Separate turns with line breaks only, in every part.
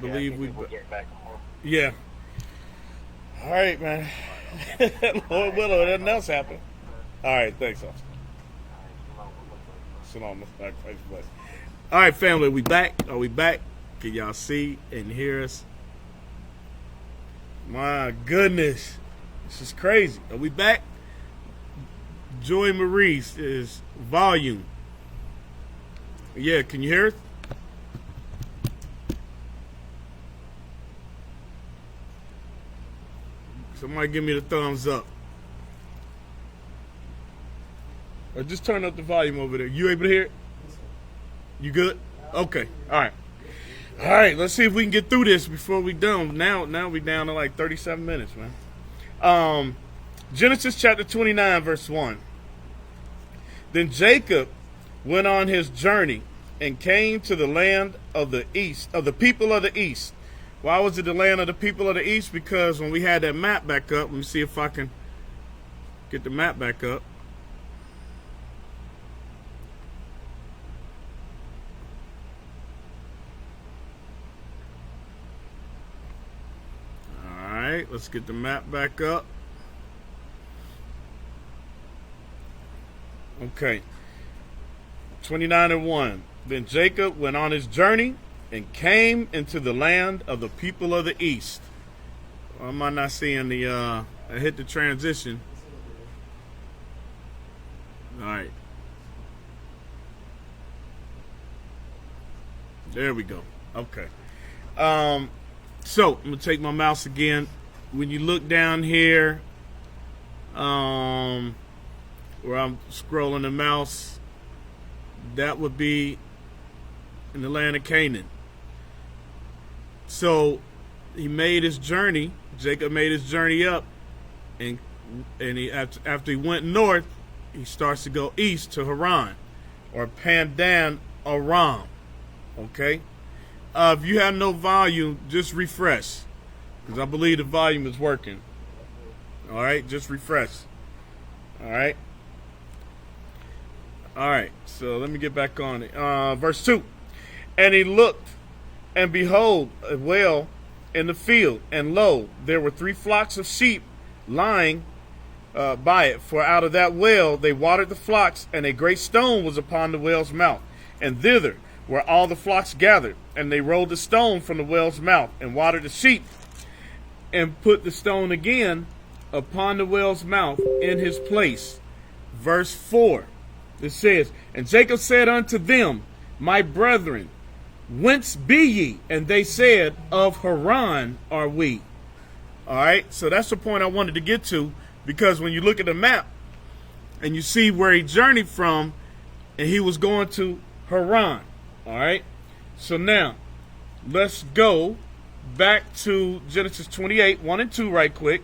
believe we.
We'll get back on.
Yeah. All right, man. Lord willing, nothing else happen. All right, thanks, Austin. Shalom. All right, family, we back. Are we back? Can y'all see and hear us? My goodness, this is crazy. Are we back? Joy Maurice is volume. Yeah, can you hear us? Somebody give me the thumbs up. Or just turn up the volume over there. You able to hear it? You good? Okay. All right. All right. Let's see if we can get through this before we done. Now we down to like 37 minutes, man. Genesis chapter 29, verse 1. Then Jacob went on his journey and came to the land of the east, of the people of the east. Why was it the land of the people of the east? Because when we had that map back up, let me see if I can get the map back up. All right, let's get the map back up. Okay. 29:1. Then Jacob went on his journey and came into the land of the people of the east. Well, am I not seeing the I hit the transition? All right. There we go. Okay. So I'm gonna take my mouse again. When you look down here, where I'm scrolling the mouse, that would be in the land of Canaan. So he made his journey. Jacob made his journey up, and he after he went north, he starts to go east to Haran, or Pandan Aram. Okay. If you have no volume, just refresh, because I believe the volume is working. All right, just refresh. All right. All right. So let me get back on it. Verse 2. And he looked, and behold, a well in the field, and lo, there were 3 flocks of sheep lying by it. For out of that well they watered the flocks, and a great stone was upon the well's mouth. And thither were all the flocks gathered, and they rolled the stone from the well's mouth, and watered the sheep, and put the stone again upon the well's mouth in his place. Verse 4, it says, And Jacob said unto them, My brethren, whence be ye? And they said, Of Haran are we. All right, so that's the point I wanted to get to, because when you look at the map and you see where he journeyed from, and he was going to Haran. All right, so now let's go back to Genesis 28, 1 and 2 right quick.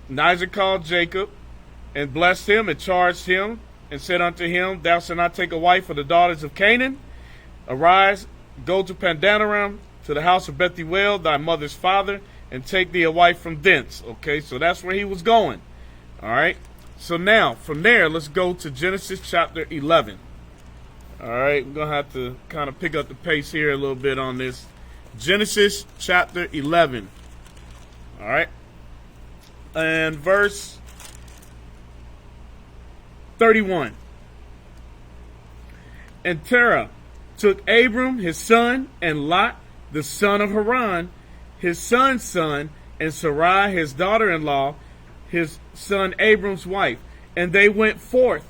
And Isaac called Jacob and blessed him and charged him and said unto him, Thou shalt not take a wife of the daughters of Canaan. Arise, go to Pandanaram, to the house of Bethuel, thy mother's father, and take thee a wife from thence. Okay, so that's where he was going. All right, so now from there, let's go to Genesis chapter 11. All right, we're going to have to kind of pick up the pace here a little bit on this. Genesis chapter 11. All right, and verse 31. And Terah took Abram his son, and Lot the son of Haran his son's son, and Sarai his daughter-in-law, his son Abram's wife. And they went forth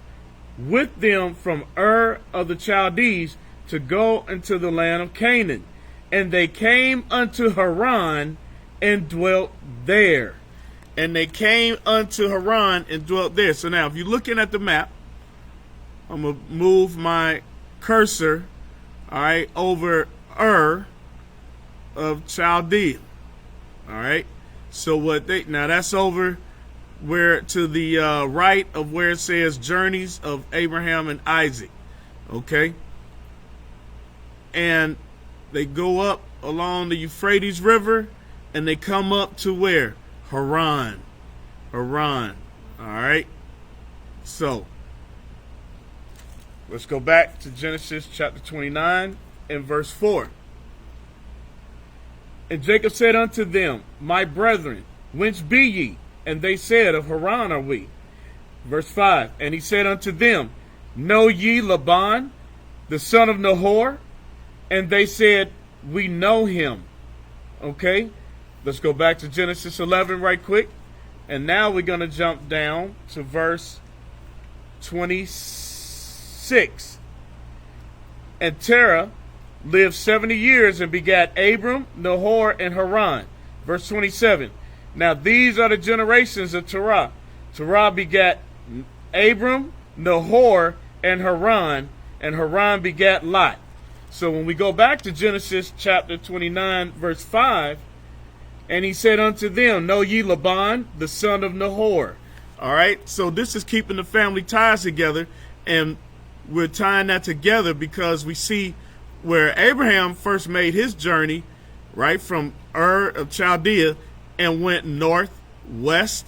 with them from Ur of the Chaldees to go into the land of Canaan. And they came unto Haran and dwelt there. And they came unto Haran and dwelt there. So now, if you're looking at the map, I'm going to move my cursor, all right, over Ur of Chaldea. All right. So now that's over where to the right of where it says journeys of Abraham and Isaac. Okay. And they go up along the Euphrates River, and they come up to where? Haran. All right. So Let's go back to Genesis chapter 29 and verse 4. And Jacob said unto them, My brethren, whence be ye? And they said, Of Haran are we. Verse 5. And he said unto them, Know ye Laban, the son of Nahor? And they said, We know him. Okay, let's go back to Genesis 11 right quick. And now we're going to jump down to verse 26. And Terah lived 70 years and begat Abram, Nahor, and Haran. Verse 27. Now these are the generations of Terah. Terah begat Abram, Nahor, and Haran begat Lot. So when we go back to Genesis chapter 29, verse 5, and he said unto them, Know ye Laban, the son of Nahor. All right, so this is keeping the family ties together, and we're tying that together because we see where Abraham first made his journey, right, from Ur of Chaldea and went northwest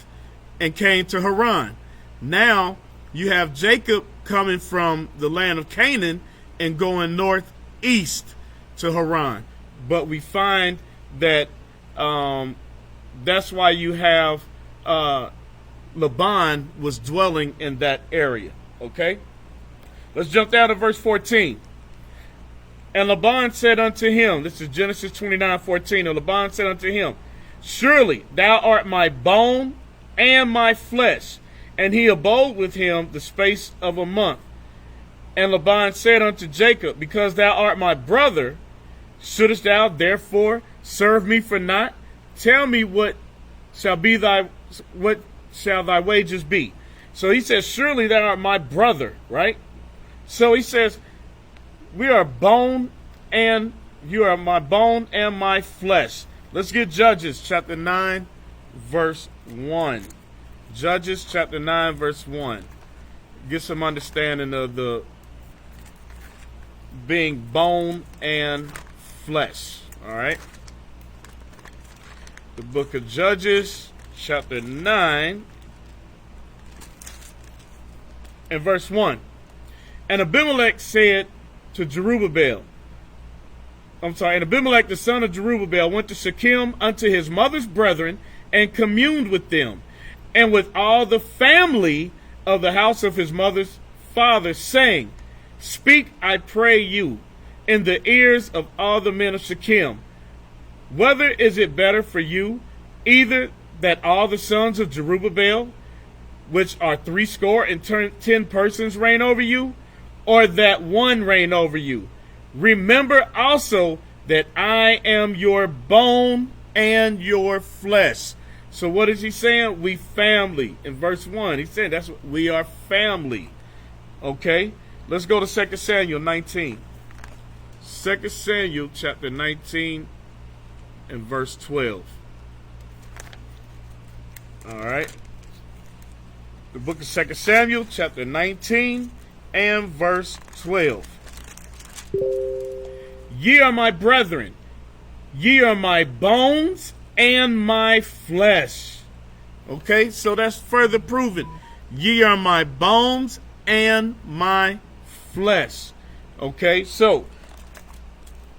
and came to Haran. Now you have Jacob coming from the land of Canaan and going northeast to Haran. But we find that that's why you have Laban was dwelling in that area. Okay? Let's jump down to verse 14. And Laban said unto him, this is Genesis 29:14. And Laban said unto him, Surely thou art my bone and my flesh. And he abode with him the space of a month. And Laban said unto Jacob, Because thou art my brother, shouldest thou therefore serve me for naught? Tell me what shall thy wages be? So he says, Surely thou art my brother, right? So he says, we are bone and you are my bone and my flesh. Let's get Judges chapter 9, verse 1. Judges chapter 9, verse 1. Get some understanding of the being bone and flesh. All right. The book of Judges chapter 9 and verse 1. And Abimelech said to Jerubbaal, and Abimelech the son of Jerubbaal went to Shechem unto his mother's brethren and communed with them and with all the family of the house of his mother's father, saying, Speak, I pray you, in the ears of all the men of Shechem, whether is it better for you, either that all the sons of Jerubbaal, which are 70 persons, reign over you, or that one reign over you? Remember also that I am your bone and your flesh. So what is he saying? We family. In verse 1, he's saying that's what we are family. Okay? Let's go to 2 Samuel 19. 2 Samuel chapter 19 and verse 12. All right. The book of 2 Samuel chapter 19 and verse 12. Ye are my brethren, ye are my bones and my flesh. Okay, so that's further proven. Ye are my bones and my flesh. Okay, so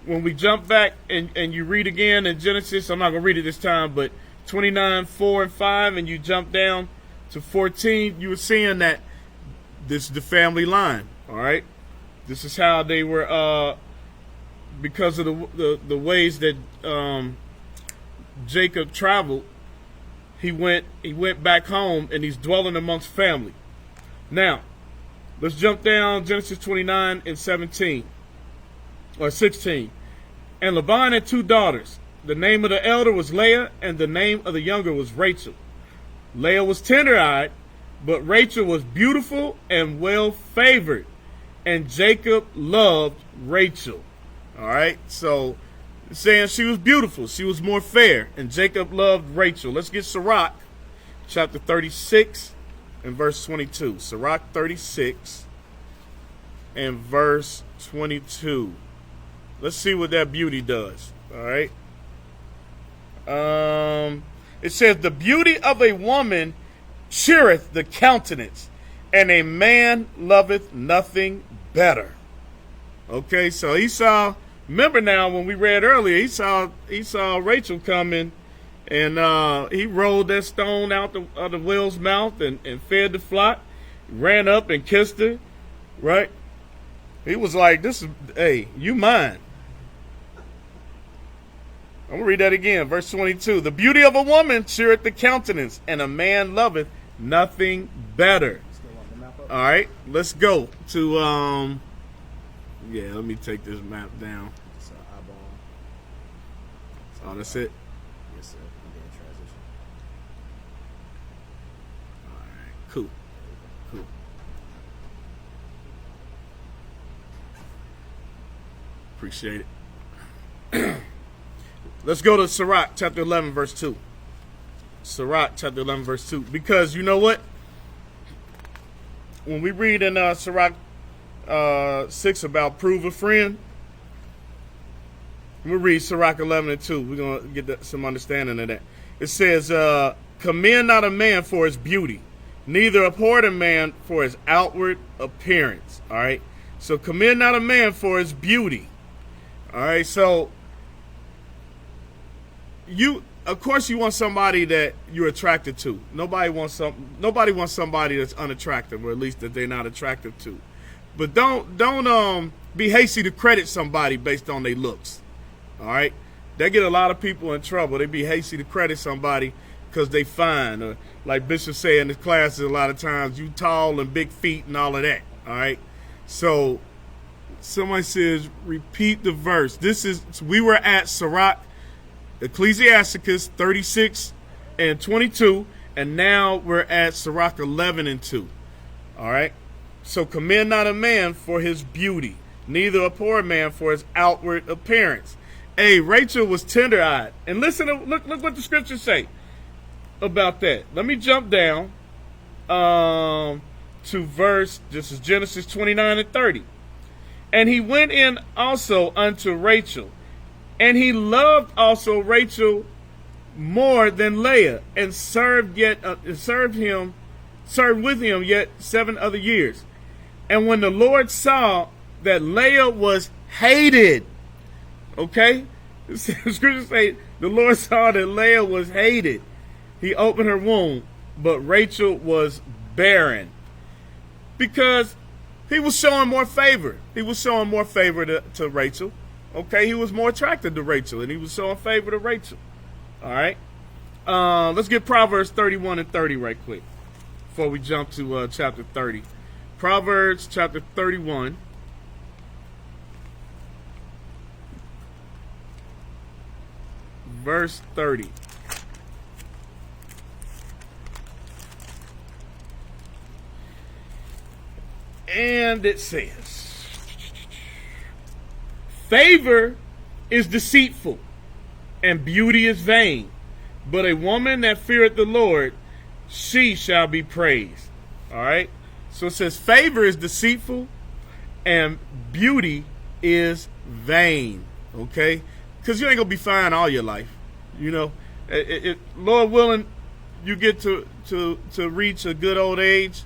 when we jump back and you read again in Genesis, I'm not going to read it this time, but 29, 4 and 5, and you jump down to 14, you were seeing that this is the family line. All right, this is how they were, because of the ways that Jacob traveled. He went back home, and he's dwelling amongst family. Now, let's jump down Genesis 29 and 17 or 16. And Laban had 2 daughters. The name of the elder was Leah, and the name of the younger was Rachel. Leah was tender-eyed, but Rachel was beautiful and well-favored, and Jacob loved Rachel. All right, so saying she was beautiful, she was more fair, and Jacob loved Rachel. Let's get Sirach chapter 36 and verse 22. Sirach 36 and verse 22. Let's see what that beauty does. All right. It says, the beauty of a woman cheereth the countenance, and a man loveth nothing better. Okay, so Esau, remember now when we read earlier, Esau Rachel coming, and he rolled that stone out of the whale's mouth and fed the flock, ran up and kissed her, right? He was like, hey, you mine. I'm going to read that again, verse 22. The beauty of a woman cheereth the countenance, and a man loveth nothing better. All right, let's go to, let me take this map down. Oh, that's it?
Yes, sir. Transition.
All right, cool. Appreciate it. Let's go to Sirach chapter 11, verse 2. Sirach chapter 11, verse 2. Because you know what? When we read in Sirach 6 about prove a friend, we'll read Sirach 11 and 2. We're going to get some understanding of that. It says, commend not a man for his beauty, neither abhor a man for his outward appearance. All right? So commend not a man for his beauty. All right? So of course you want somebody that you're attracted to. Nobody wants somebody that's unattractive, or at least that they're not attractive to. But don't be hasty to credit somebody based on their looks. All right? They get a lot of people in trouble. They be hasty to credit somebody because they fine. Or like Bishop say in his classes a lot of times, you tall and big feet and all of that. All right? So somebody says, repeat the verse. We were at Sirach, Ecclesiasticus 36 and 22, and now we're at Sirach 11 and 2. All right? So commend not a man for his beauty, neither a poor man for his outward appearance. Hey, Rachel was tender-eyed. And listen, look what the scriptures say about that. Let me jump down to this is Genesis 29 and 30. And he went in also unto Rachel, and he loved also Rachel more than Leah, and served with him yet 7 other years. And when the Lord saw that Leah was hated, okay, the scriptures say the Lord saw that Leah was hated, he opened her womb, but Rachel was barren, because he was showing more favor. He was showing more favor to Rachel. Okay, he was more attracted to Rachel, and he was showing favor to Rachel. All right. Let's get Proverbs 31 and 30 right quick before we jump to chapter 30. Proverbs chapter 31. Verse 30. And it says, favor is deceitful, and beauty is vain, but a woman that feareth the Lord, she shall be praised. All right? So it says favor is deceitful, and beauty is vain. Okay? Because you ain't going to be fine all your life. You know, Lord willing, you get to reach a good old age.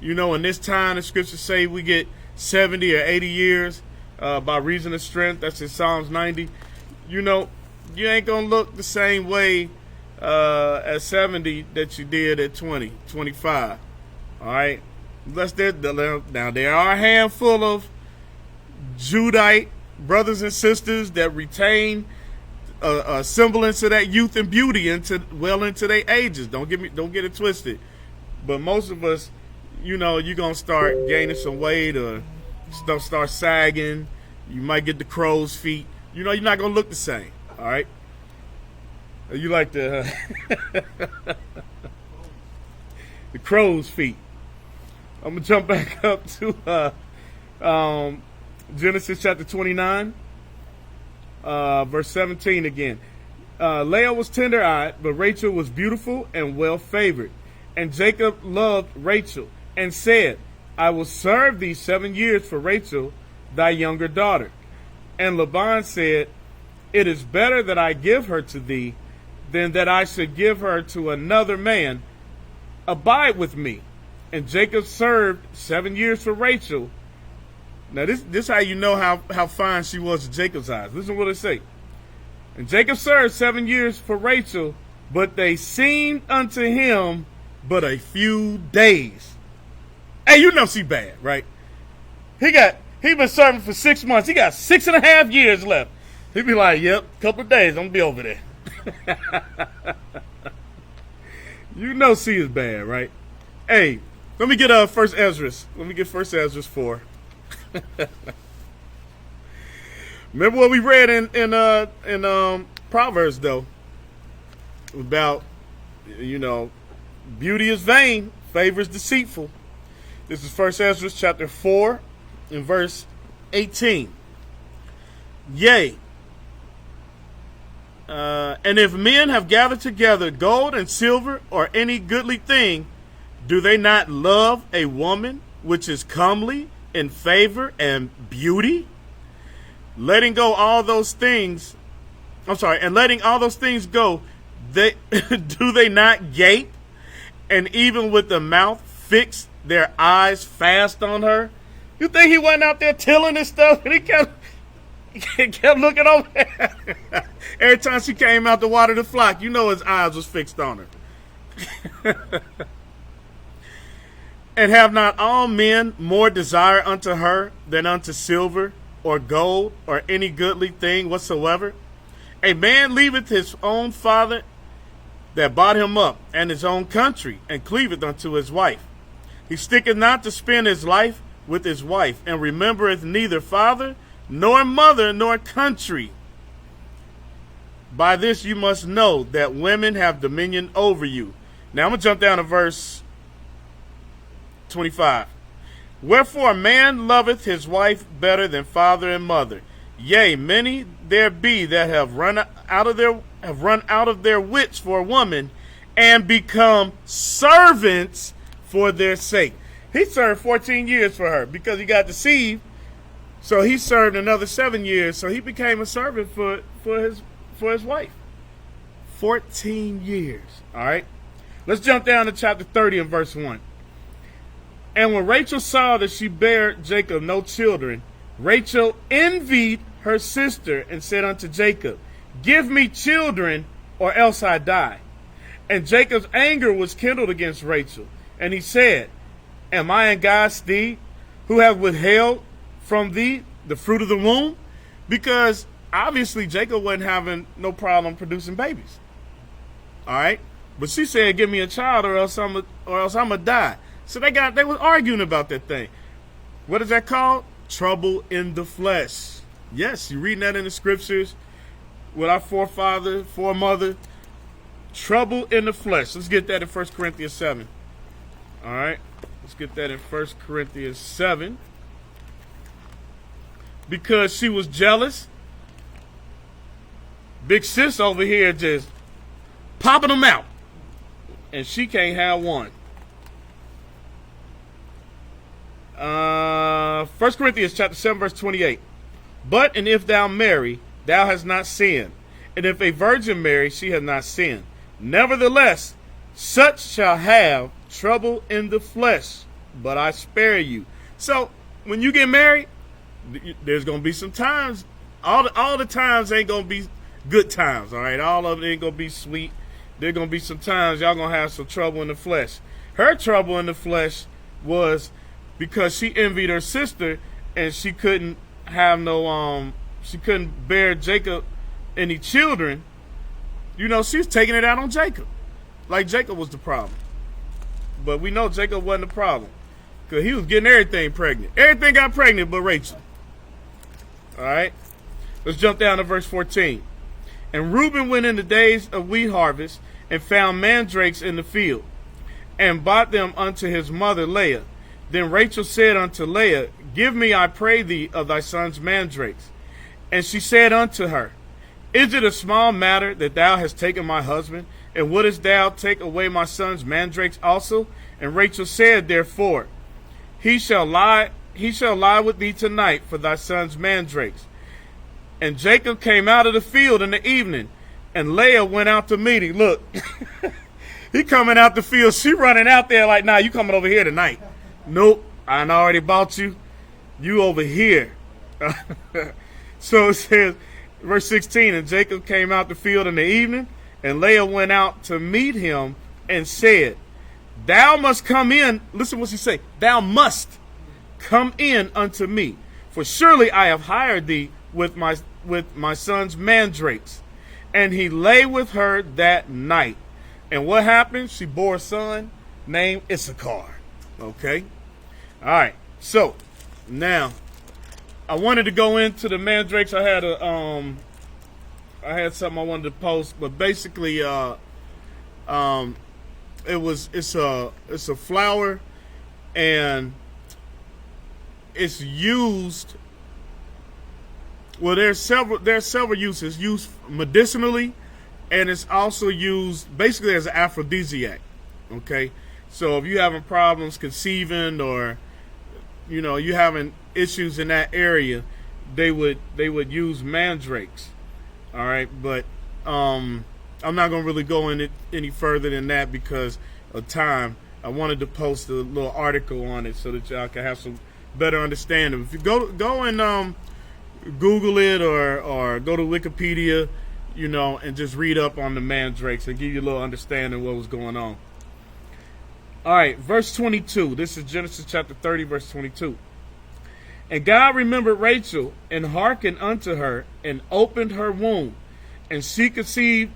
You know, in this time, the scriptures say we get 70 or 80 years by reason of strength. That's in Psalms 90. You know, you ain't going to look the same way at 70 that you did at 20, 25. All right? Now, there are a handful of Judite brothers and sisters that retain a semblance of that youth and beauty into their ages. Don't get it twisted. But most of us, you know, you're going to start gaining some weight, or stuff start sagging. You might get the crow's feet. You know, you're not going to look the same. All right? You like the the crow's feet. I'm going to jump back up to Genesis chapter 29, verse 17 again. Leah was tender-eyed, but Rachel was beautiful and well-favored. And Jacob loved Rachel, and said, I will serve thee 7 years for Rachel, thy younger daughter. And Laban said, it is better that I give her to thee than that I should give her to another man. Abide with me. And Jacob served 7 years for Rachel, Now this how you know how fine she was in Jacob's eyes. Listen to what it say. And Jacob served 7 years for Rachel, but they seemed unto him but a few days. Hey, you know she bad, right? He been serving for 6 months. He got 6.5 years left. He'd be like, yep, couple of days, I'm gonna be over there. You know she is bad, right? Hey, let me get First Ezra. Let me get First Ezra 4. Remember what we read in Proverbs though, about, you know, beauty is vain, favor is deceitful. This is First Ezra chapter 4 and verse 18. Yea, and if men have gathered together gold and silver or any goodly thing, do they not love a woman which is comely in favor and beauty? Letting go all those things, and letting all those things go, they do they not gape, and even with the mouth fix their eyes fast on her? You think he wasn't out there tilling and stuff, and he kept looking over there? Every time she came out to water the flock, you know his eyes was fixed on her. And have not all men more desire unto her than unto silver or gold or any goodly thing whatsoever? A man leaveth his own father that brought him up, and his own country, and cleaveth unto his wife. He sticketh not to spend his life with his wife, and remembereth neither father, nor mother, nor country. By this you must know that women have dominion over you. Now I'm going to jump down to verse 25. Wherefore a man loveth his wife better than father and mother. Yea, many there be that have run out of their wits for a woman, and become servants for their sake. He served 14 years for her because he got deceived. So he served another 7 years. So he became a servant for his wife. 14 years. All right. Let's jump down to chapter 30 and verse 1. And when Rachel saw that she bare Jacob no children, Rachel envied her sister and said unto Jacob, Give me children, or else I die. And Jacob's anger was kindled against Rachel. And he said, Am I in God's stead, who have withheld from thee the fruit of the womb? Because obviously Jacob wasn't having no problem producing babies. All right. But she said, Give me a child, or else I'm gonna die. So they were arguing about that thing. What is that called? Trouble in the flesh. Yes, you reading that in the scriptures with our foremother. Trouble in the flesh. Let's get that in 1 Corinthians 7. All right. Let's get that in 1 Corinthians 7. Because she was jealous. Big sis over here just popping them out. And she can't have one. 1 Corinthians chapter 7, verse 28. But, and if thou marry, thou hast not sinned. And if a virgin marry, she hath not sinned. Nevertheless, such shall have trouble in the flesh, but I spare you. So, when you get married, there's going to be some times. All the times ain't going to be good times, all right? All of it ain't going to be sweet. There's going to be some times y'all going to have some trouble in the flesh. Her trouble in the flesh was because she envied her sister, and she couldn't have she couldn't bear Jacob any children. You know, she's taking it out on Jacob. Like Jacob was the problem. But we know Jacob wasn't the problem, because he was getting everything pregnant. Everything got pregnant but Rachel. All right. Let's jump down to verse 14. And Reuben went in the days of wheat harvest, and found mandrakes in the field, and brought them unto his mother Leah. Then Rachel said unto Leah, Give me, I pray thee, of thy son's mandrakes. And she said unto her, Is it a small matter that thou hast taken my husband? And wouldest thou take away my son's mandrakes also? And Rachel said, Therefore, he shall lie with thee tonight for thy son's mandrakes. And Jacob came out of the field in the evening, and Leah went out to meet him. Look, he coming out the field. She running out there like, Nah, you coming over here tonight. Nope, I already bought you. You over here. So it says, verse 16, and Jacob came out the field in the evening, and Leah went out to meet him and said, thou must come in. Listen what she say. Thou must come in unto me, for surely I have hired thee with my son's mandrakes. And he lay with her that night. And what happened? She bore a son named Issachar. Okay? All right. So, now, I wanted to go into the mandrakes. I had something I wanted to post, but basically, it's a flower, and it's used. Well, there's several uses. Used medicinally, and it's also used basically as an aphrodisiac. Okay, so if you're having problems conceiving, or you having issues in that area, they would use mandrakes. All right, but I'm not gonna really go in it any further than that because of time. I wanted to post a little article on it so that y'all can have some better understanding. If you go and Google it or go to Wikipedia, and just read up on the mandrakes and give you a little understanding of what was going on. All right, verse 22. This is Genesis chapter 30, verse 22. And God remembered Rachel and hearkened unto her and opened her womb. And she conceived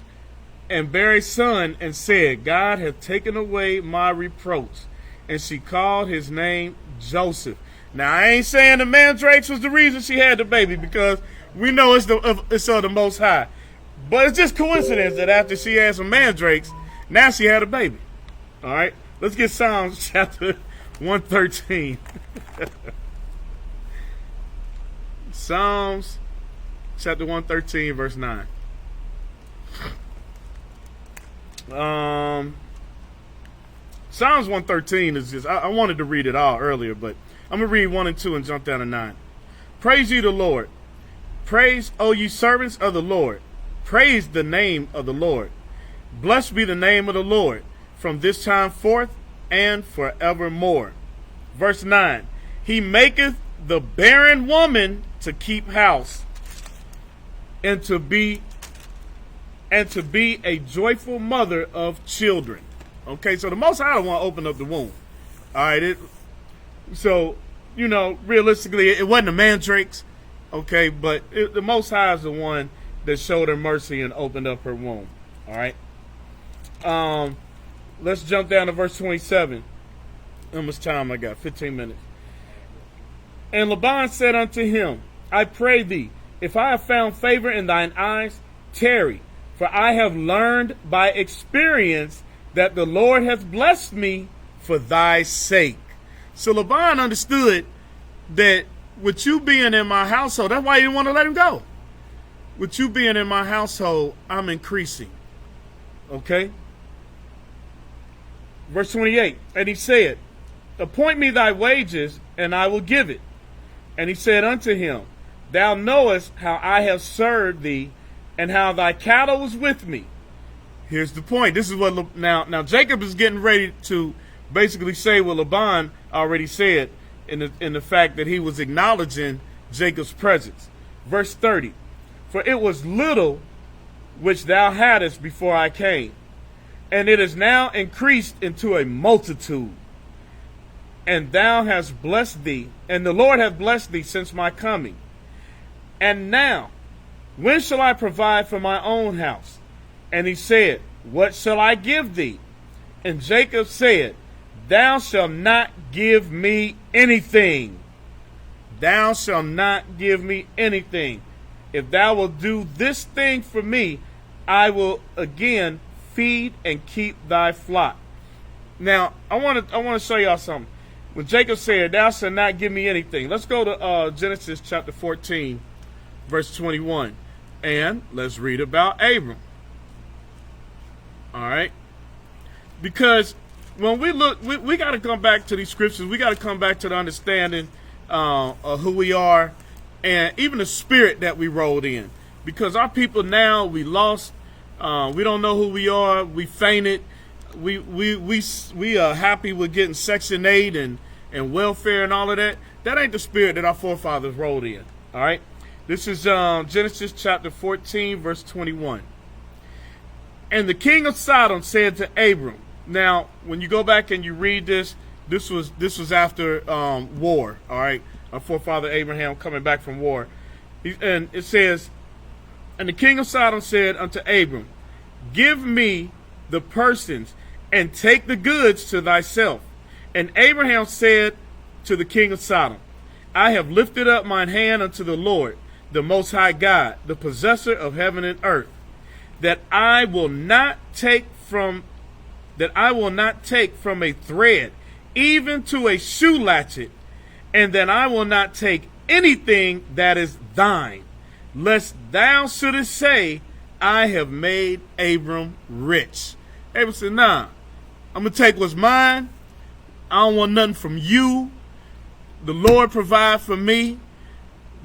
and bare a son and said, God hath taken away my reproach. And she called his name Joseph. Now, I ain't saying the mandrakes was the reason she had the baby, because we know it's of the Most High. But it's just coincidence that after she had some mandrakes, now she had a baby. All right? Let's get Psalms chapter 113. Psalms chapter 113, verse 9. Psalms 113 is just, I wanted to read it all earlier, but I'm going to read 1 and 2 and jump down to 9. Praise ye the Lord. Praise, O ye servants of the Lord. Praise the name of the Lord. Blessed be the name of the Lord from this time forth and forevermore. Verse 9. He maketh the barren woman to keep house and to be a joyful mother of children. Okay, so the Most High don't want to open up the womb. All right, realistically, it wasn't the mandrakes, okay, but the Most High is the one that showed her mercy and opened up her womb. All right. Let's jump down to verse 27. How much time I got? 15 minutes. And Laban said unto him, I pray thee, if I have found favor in thine eyes, tarry, for I have learned by experience that the Lord hath blessed me for thy sake. So Laban understood that with you being in my household, that's why he didn't want to let him go. With you being in my household, I'm increasing. Okay? Verse 28, and he said, appoint me thy wages, and I will give it. And he said unto him, thou knowest how I have served thee, and how thy cattle was with me. Here's the point. This is what now Jacob is getting ready to basically say what Laban already said in the fact that he was acknowledging Jacob's presence. Verse 30. For it was little which thou hadst before I came, and it is now increased into a multitude. And thou hast blessed thee, and the Lord hath blessed thee since my coming. And now, when shall I provide for my own house? And he said, what shall I give thee? And Jacob said, thou shalt not give me anything. Thou shalt not give me anything. If thou wilt do this thing for me, I will again feed and keep thy flock. Now, I want to show y'all something. When Jacob said, thou shalt not give me anything, let's go to Genesis chapter 14, verse 21. And let's read about Abram. All right? Because when we look, we got to come back to these scriptures. We got to come back to the understanding of who we are, and even the spirit that we rolled in. Because our people now, we lost. We don't know who we are. We fainted. We are happy with getting Section 8 and welfare and all of that. That ain't the spirit that our forefathers rolled in. All right. This is Genesis chapter 14, verse 21. And the king of Sodom said to Abram. Now, when you go back and you read this, this was after war. All right, our forefather Abraham coming back from war, and it says, and the king of Sodom said unto Abram, give me the persons and take the goods to thyself. And Abraham said to the king of Sodom, I have lifted up mine hand unto the Lord, the Most High God, the possessor of heaven and earth, that I will not take from a thread, even to a shoe latchet, and that I will not take anything that is thine, lest thou shouldest say, I have made Abram rich. Abram said, nah, I'm going to take what's mine. I don't want nothing from you. The Lord provide for me.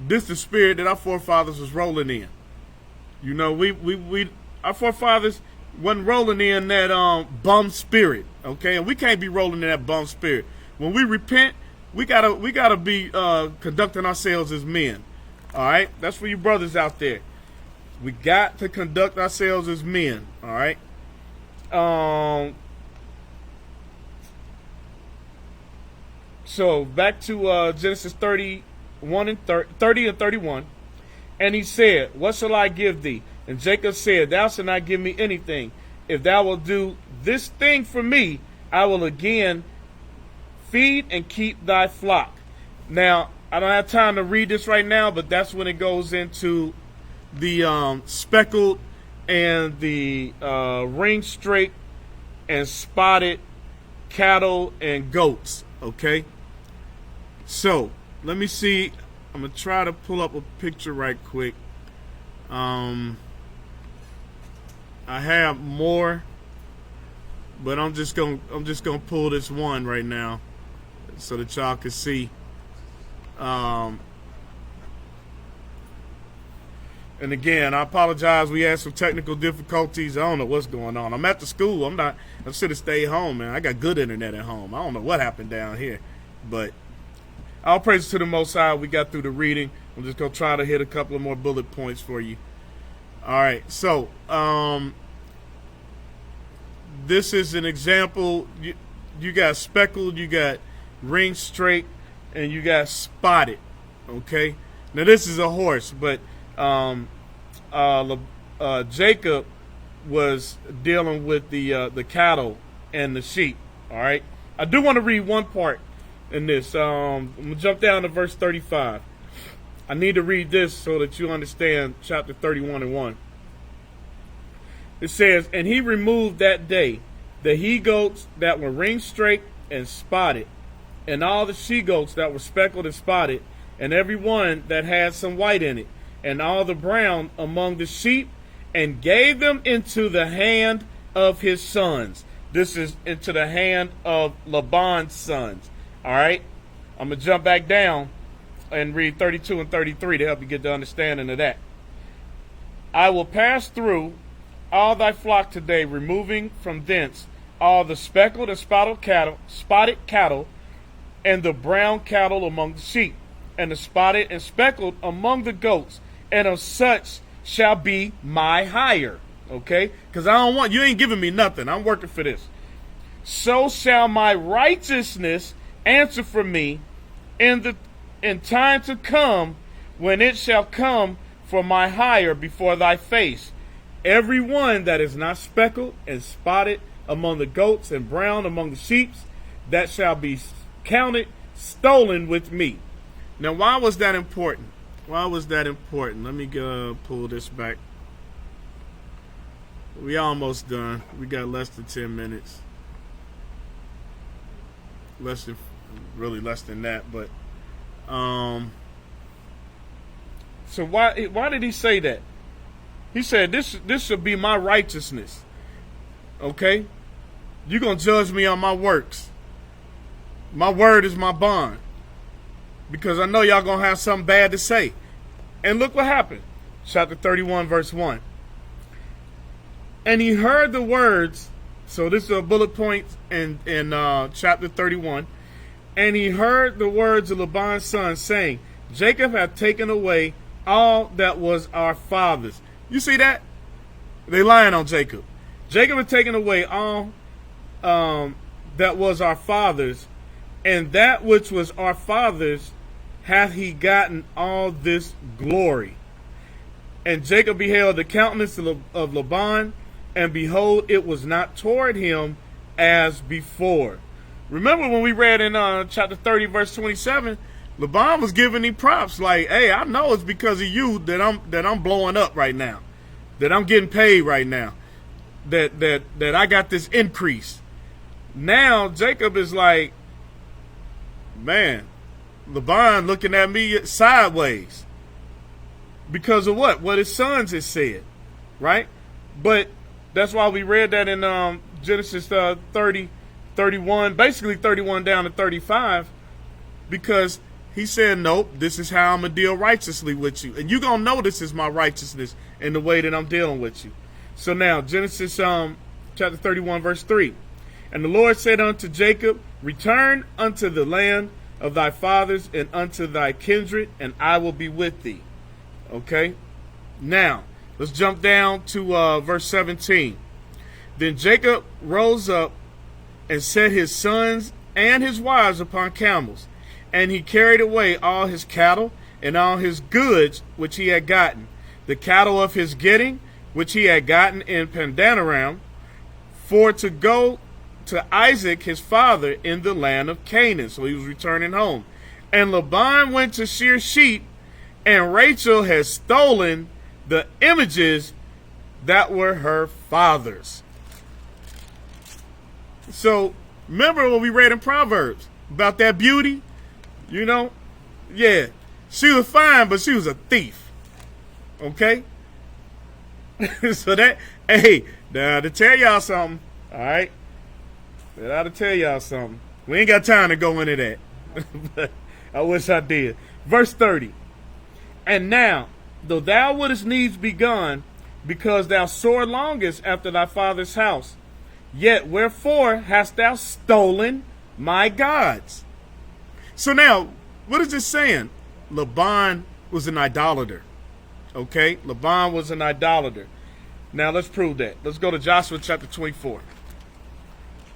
This is the spirit that our forefathers was rolling in. You know, our forefathers wasn't rolling in that bum spirit, okay? And we can't be rolling in that bum spirit. When we repent, we gotta be conducting ourselves as men. All right, that's for you brothers out there. We got to conduct ourselves as men. All right. So back to Genesis 31 and 30 and 31. And he said, what shall I give thee? And Jacob said, thou shalt not give me anything. If thou wilt do this thing for me, I will again feed and keep thy flock. Now, I don't have time to read this right now, but that's when it goes into the speckled and the ring straight and spotted cattle and goats, okay? So, let me see. I'm going to try to pull up a picture right quick. I have more, but I'm just gonna pull this one right now so that y'all can see. And again, I apologize. We had some technical difficulties. I don't know what's going on. I'm at the school. I should have stayed home, man. I got good internet at home. I don't know what happened down here, but all praise to the Most High. We got through the reading. I'm just gonna try to hit a couple of more bullet points for you. All right, so this is an example. You got speckled, you got ring straight, and you got spotted. Okay, now this is a horse, but Jacob was dealing with the cattle and the sheep. All right, I do want to read one part in this. I'm gonna jump down to verse 35. I need to read this so that you understand chapter 31 and 1. It says, and he removed that day the he-goats that were ring straight and spotted, and all the she-goats that were speckled and spotted, and every one that had some white in it, and all the brown among the sheep, and gave them into the hand of his sons. This is into the hand of Laban's sons. All right? I'm going to jump back down and read 32 and 33 to help you get the understanding of that. I will pass through all thy flock today, removing from thence all the speckled and spotted cattle, and the brown cattle among the sheep, and the spotted and speckled among the goats, and of such shall be my hire. Okay? Because you ain't giving me nothing. I'm working for this. So shall my righteousness answer for me in time to come, when it shall come for my hire before thy face. Every one that is not speckled and spotted among the goats and brown among the sheep, that shall be counted stolen with me. Now, why was that important? Why was that important? Let me go pull this back. We almost done. We got less than 10 minutes. Less than that, but so why did he say that? He said this should be my righteousness. Okay? You're going to judge me on my works. My word is my bond. Because I know y'all going to have something bad to say. And look what happened. Chapter 31, verse 1. And he heard the words. So this is a bullet point in chapter 31. And he heard the words of Laban's son, saying, Jacob hath taken away all that was our father's. You see that? They lying on Jacob. Jacob had taken away all that was our father's, and that which was our father's hath he gotten all this glory. And Jacob beheld the countenance of Laban, and behold, it was not toward him as before. Remember when we read in chapter 30, verse 27, Laban was giving him props like, hey, I know it's because of you that I'm blowing up right now, that I'm getting paid right now, that I got this increase. Now Jacob is like, man, Laban looking at me sideways because of what his sons had said, right? But that's why we read that in Genesis 30, 31, basically 31 down to 35, because he said, nope, this is how I'm going to deal righteously with you. And you're going to know this is my righteousness in the way that I'm dealing with you. So now, Genesis chapter 31, verse 3. And the Lord said unto Jacob, return unto the land of thy fathers and unto thy kindred, and I will be with thee. Okay? Now, let's jump down to verse 17. Then Jacob rose up and set his sons and his wives upon camels, and he carried away all his cattle and all his goods which he had gotten, the cattle of his getting which he had gotten in Pandanaram, for to go to Isaac his father in the land of Canaan. So he was returning home. And Laban went to shear sheep, and Rachel had stolen the images that were her father's. So remember what we read in Proverbs about that beauty? You know? Yeah. She was fine, but she was a thief. Okay? So that, hey, now to tell y'all something, all right? Now to tell y'all something. We ain't got time to go into that. But I wish I did. Verse 30. And now, though thou wouldest needs be gone, because thou sore longest after thy father's house, yet wherefore hast thou stolen my gods? So now, what is this saying? Laban was an idolater. Okay? Laban was an idolater. Now let's prove that. Let's go to Joshua chapter 24.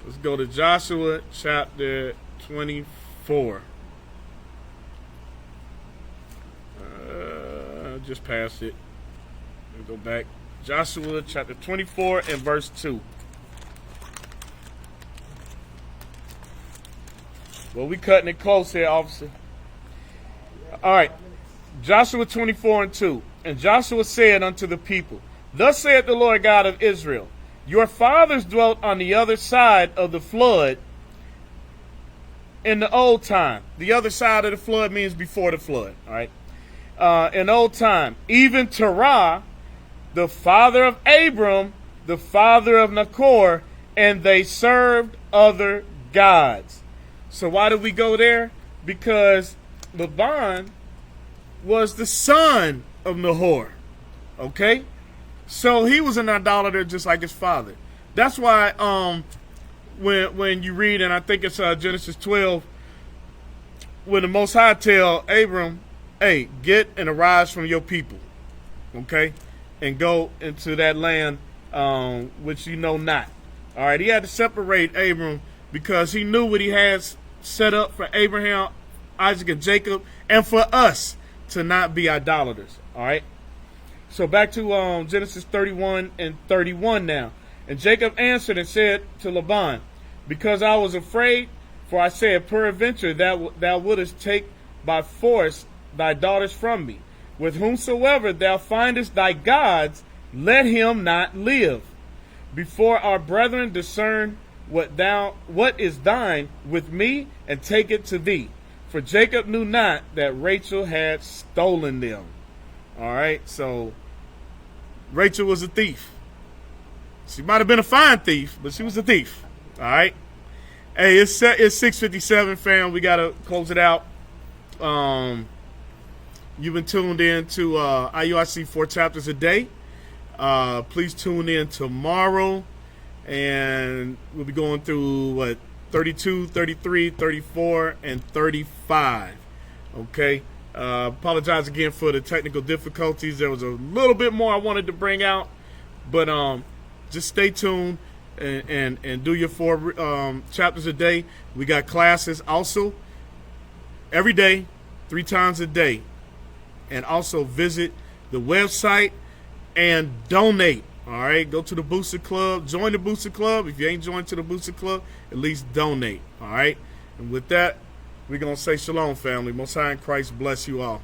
Let's go to Joshua chapter 24. Just past it. Let me go back. Joshua chapter 24 and verse 2. Well, we cutting it close here, officer. All right. Joshua 24 and 2. And Joshua said unto the people, thus saith the Lord God of Israel, your fathers dwelt on the other side of the flood in the old time. The other side of the flood means before the flood. All right. In old time, even Terah, the father of Abram, the father of Nachor, and they served other gods. So why did we go there? Because Laban was the son of Nahor. Okay? So he was an idolater just like his father. That's why when you read, and I think it's Genesis 12, when the Most High tell Abram, hey, get and arise from your people, okay, and go into that land which you know not. All right, he had to separate Abram because he knew what he had set up for Abraham, Isaac, and Jacob, and for us to not be idolaters. All right. So back to Genesis 31 and 31 now. And Jacob answered and said to Laban, because I was afraid, for I said, peradventure thou wouldest take by force thy daughters from me. With whomsoever thou findest thy gods, let him not live. Before our brethren discern what is thine with me, and take it to thee. For Jacob knew not that Rachel had stolen them. All right, so Rachel was a thief. She might have been a fine thief, but she was a thief. All right. Hey, it's 6:57, fam. We gotta close it out. You've been tuned in to IUIC 4 chapters a day. Please tune in tomorrow, and we'll be going through 32, 33, 34, and 35. Okay. Apologize again for the technical difficulties. There was a little bit more I wanted to bring out, but just stay tuned and do your 4 chapters a day. We got classes also every day, 3 times a day. And also visit the website and donate. All right, go to the Booster Club. Join the Booster Club. If you ain't joined to the Booster Club, at least donate. All right. And with that, we're going to say shalom, family. Most High in Christ bless you all.